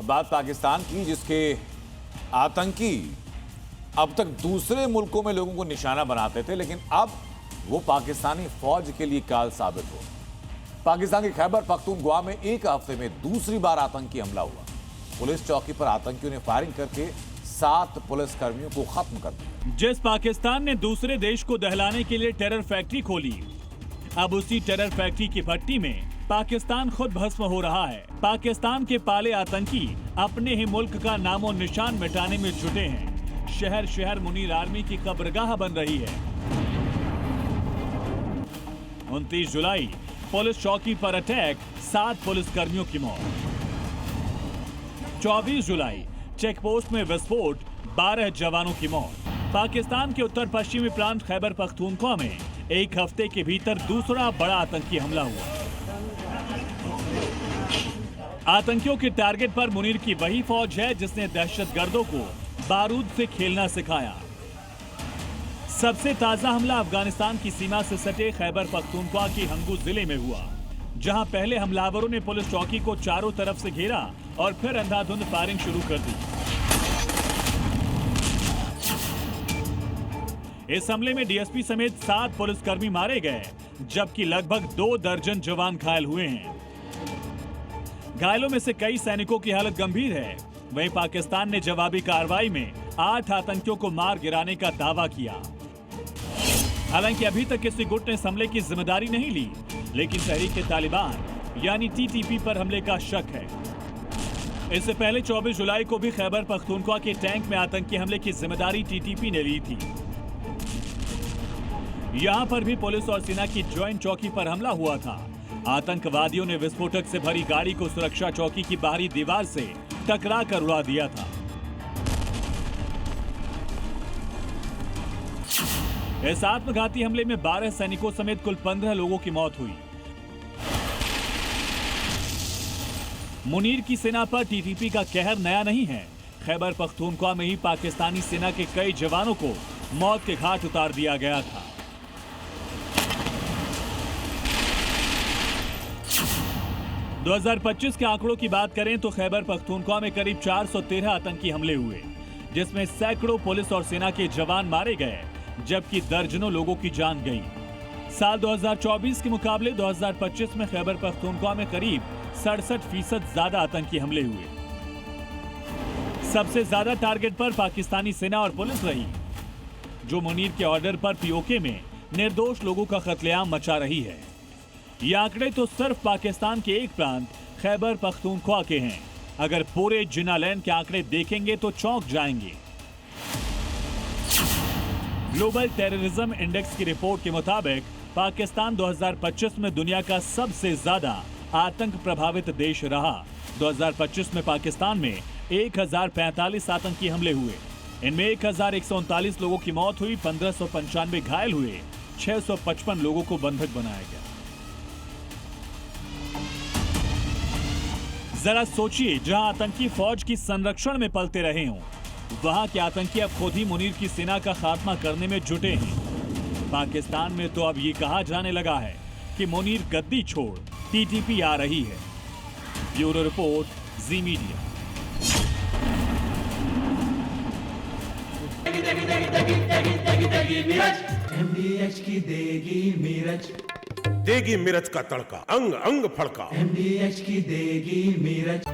बात पाकिस्तान की, जिसके आतंकी अब तक दूसरे मुल्कों में लोगों को निशाना बनाते थे, लेकिन अब वो पाकिस्तानी फौज के लिए काल साबित हो। पाकिस्तान के खैबर पख्तूनख्वा में एक हफ्ते में दूसरी बार आतंकी हमला हुआ। पुलिस चौकी पर आतंकियों ने फायरिंग करके 7 पुलिसकर्मियों को खत्म कर दिया। जिस पाकिस्तान ने दूसरे देश को दहलाने के लिए टेरर फैक्ट्री खोली, अब उसी टेरर फैक्ट्री की भट्टी में पाकिस्तान खुद भस्म हो रहा है। पाकिस्तान के पाले आतंकी अपने ही मुल्क का नामो निशान मिटाने में जुटे हैं। शहर शहर मुनीर आर्मी की कब्रगाह बन रही है। 29 जुलाई पुलिस चौकी पर अटैक, 7 पुलिसकर्मियों की मौत। 24 जुलाई चेक पोस्ट में विस्फोट, 12 जवानों की मौत। पाकिस्तान के उत्तर पश्चिमी प्रांत खैबर पख्तूनख्वा में एक हफ्ते के भीतर दूसरा बड़ा आतंकी हमला हुआ। आतंकियों के टारगेट पर मुनीर की वही फौज है जिसने दहशतगर्दों को बारूद से खेलना सिखाया। सबसे ताजा हमला अफगानिस्तान की सीमा से सटे खैबर पख्तूनख्वा के हंगू जिले में हुआ, जहां पहले हमलावरों ने पुलिस चौकी को चारों तरफ से घेरा और फिर अंधाधुंध फायरिंग शुरू कर दी। इस हमले में डीएसपी समेत 7 पुलिसकर्मी मारे गए, जबकि लगभग 2 दर्जन जवान घायल हुए हैं। घायलों में से कई सैनिकों की हालत गंभीर है। वहीं पाकिस्तान ने जवाबी कार्रवाई में 8 आतंकियों को मार गिराने का दावा किया। हालांकि अभी तक किसी गुट ने इस हमले की जिम्मेदारी नहीं ली, लेकिन तहरीक-ए-तालिबान यानी टीटीपी पर हमले का शक है। इससे पहले 24 जुलाई को भी खैबर पख्तूनख्वा के टैंक में आतंकी हमले की जिम्मेदारी टीटीपी ने ली थी। यहां पर भी पुलिस और सेना की ज्वाइंट चौकी पर हमला हुआ था। आतंकवादियों ने विस्फोटक से भरी गाड़ी को सुरक्षा चौकी की बाहरी दीवार से टकरा कर उड़ा दिया था। इस आत्मघाती हमले में 12 सैनिकों समेत कुल 15 लोगों की मौत हुई। मुनीर की सेना पर टीटीपी का कहर नया नहीं है। खैबर पख्तूनख्वा में ही पाकिस्तानी सेना के कई जवानों को मौत के घाट उतार दिया गया था। 2025 के आंकड़ों की बात करें तो खैबर पख्तूनख्वा में करीब 413 आतंकी हमले हुए, जिसमें सैकड़ों पुलिस और सेना के जवान मारे गए, जबकि दर्जनों लोगों की जान गई। साल 2024 के मुकाबले 2025 में खैबर पख्तूनख्वा में करीब 67% ज्यादा आतंकी हमले हुए। सबसे ज्यादा टारगेट पर पाकिस्तानी सेना और पुलिस रही, जो मुनीर के ऑर्डर पर पीओके में निर्दोष लोगों का कत्लेआम मचा रही है। ये आंकड़े तो सिर्फ पाकिस्तान के एक प्रांत खैबर पख्तूनख्वा के हैं। अगर पूरे जिनालैंड के आंकड़े देखेंगे तो चौंक जाएंगे। ग्लोबल टेररिज्म इंडेक्स की रिपोर्ट के मुताबिक पाकिस्तान 2025 में दुनिया का सबसे ज्यादा आतंक प्रभावित देश रहा। 2025 में पाकिस्तान में 1045 आतंकी हमले हुए। इनमें 1139 लोगों की मौत हुई, 1595 घायल हुए, 655 लोगों को बंधक बनाया गया। जरा सोचिए, जहां आतंकी फौज की संरक्षण में पलते रहे हों, वहां के आतंकी अब खुद ही मुनीर की सेना का खात्मा करने में जुटे हैं। पाकिस्तान में तो अब ये कहा जाने लगा है कि मुनीर गद्दी छोड़ टीटीपी आ रही है। ब्यूरो रिपोर्ट, जी मीडिया। MDH की देगी मिर्च, देगी मिर्च का तड़का, अंग अंग फड़का। MDH की देगी मिर्च।